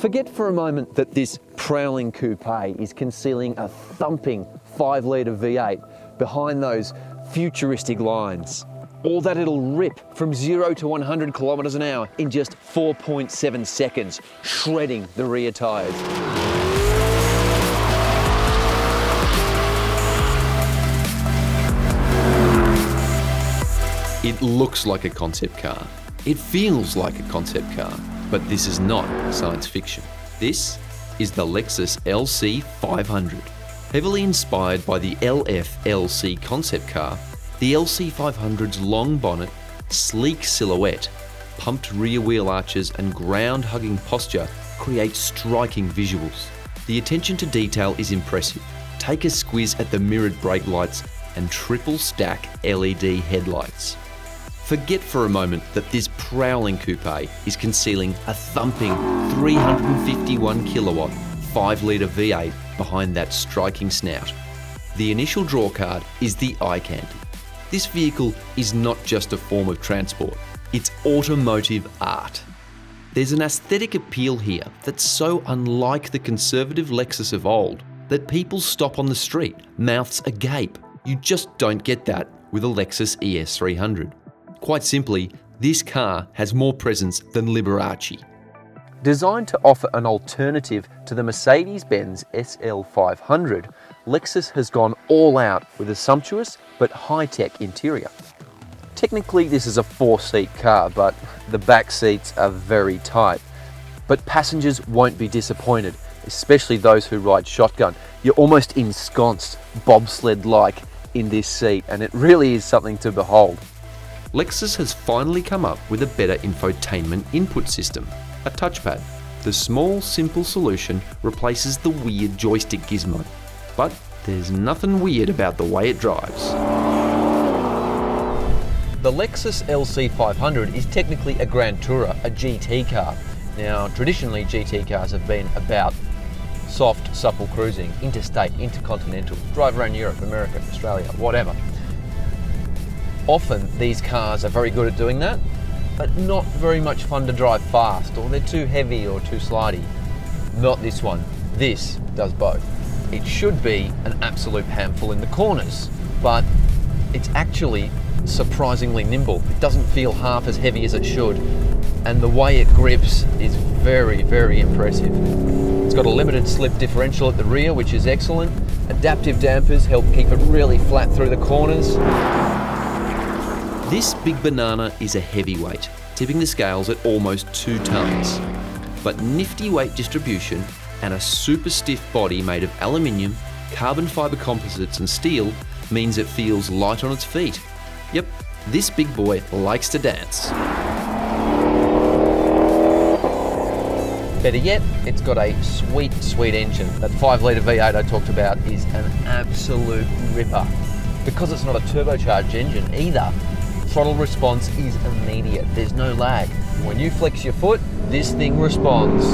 Forget for a moment that this prowling coupe is concealing a thumping 5-litre V8 behind those futuristic lines, or that it'll rip from 0 to 100 kilometres an hour in just 4.7 seconds, shredding the rear tyres. It looks like a concept car. It feels like a concept car, but this is not science fiction. This is the Lexus LC500. Heavily inspired by the LF-LC concept car, the LC500's long bonnet, sleek silhouette, pumped rear wheel arches and ground-hugging posture create striking visuals. The attention to detail is impressive. Take a squiz at the mirrored brake lights and triple stack LED headlights. Forget for a moment that this prowling coupe is concealing a thumping 351 kilowatt 5-litre V8 behind that striking snout. The initial drawcard is the eye candy. This vehicle is not just a form of transport, it's automotive art. There's an aesthetic appeal here that's so unlike the conservative Lexus of old that people stop on the street, mouths agape. You just don't get that with a Lexus ES300. Quite simply, this car has more presence than Liberace. Designed to offer an alternative to the Mercedes-Benz SL500, Lexus has gone all out with a sumptuous but high-tech interior. Technically, this is a 4-seat car, but the back seats are very tight. But passengers won't be disappointed, especially those who ride shotgun. You're almost ensconced, bobsled-like, in this seat, and it really is something to behold. Lexus has finally come up with a better infotainment input system, a touchpad. The small, simple solution replaces the weird joystick gizmo. But there's nothing weird about the way it drives. The Lexus LC500 is technically a Grand Tourer, a GT car. Now, traditionally GT cars have been about soft, supple cruising, interstate, intercontinental, drive around Europe, America, Australia, whatever. Often these cars are very good at doing that, but not very much fun to drive fast, or they're too heavy or too slidey. Not this one. This does both. It should be an absolute handful in the corners, but it's actually surprisingly nimble. It doesn't feel half as heavy as it should, and the way it grips is very, very impressive. It's got a limited slip differential at the rear, which is excellent. Adaptive dampers help keep it really flat through the corners. This big banana is a heavyweight, tipping the scales at almost 2 tons. But nifty weight distribution and a super stiff body made of aluminium, carbon fibre composites and steel means it feels light on its feet. Yep, this big boy likes to dance. Better yet, it's got a sweet, sweet engine. That 5-litre V8 I talked about is an absolute ripper. Because it's not a turbocharged engine either, throttle response is immediate. There's no lag. When you flex your foot, this thing responds.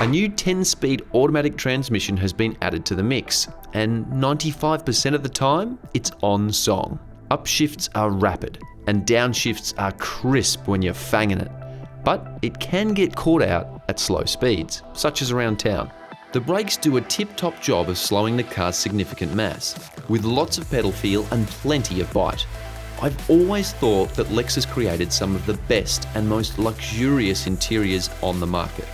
A new 10-speed automatic transmission has been added to the mix, and 95% of the time, it's on song. Upshifts are rapid, and downshifts are crisp when you're fanging it. But it can get caught out at slow speeds, such as around town. The brakes do a tip-top job of slowing the car's significant mass, with lots of pedal feel and plenty of bite. I've always thought that Lexus created some of the best and most luxurious interiors on the market.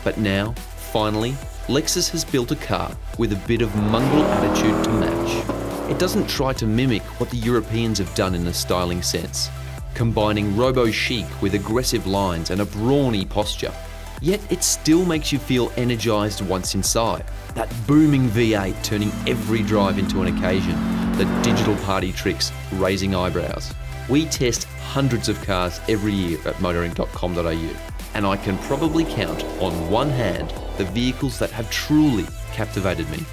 But now, finally, Lexus has built a car with a bit of mongrel attitude to match. It doesn't try to mimic what the Europeans have done in a styling sense, combining robo-chic with aggressive lines and a brawny posture. Yet it still makes you feel energised once inside. That booming V8 turning every drive into an occasion. The digital party tricks raising eyebrows. We test hundreds of cars every year at Motoring.com.au, and I can probably count on one hand the vehicles that have truly captivated me.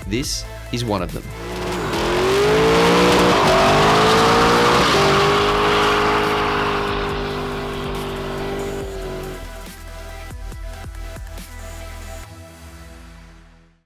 This is one of them.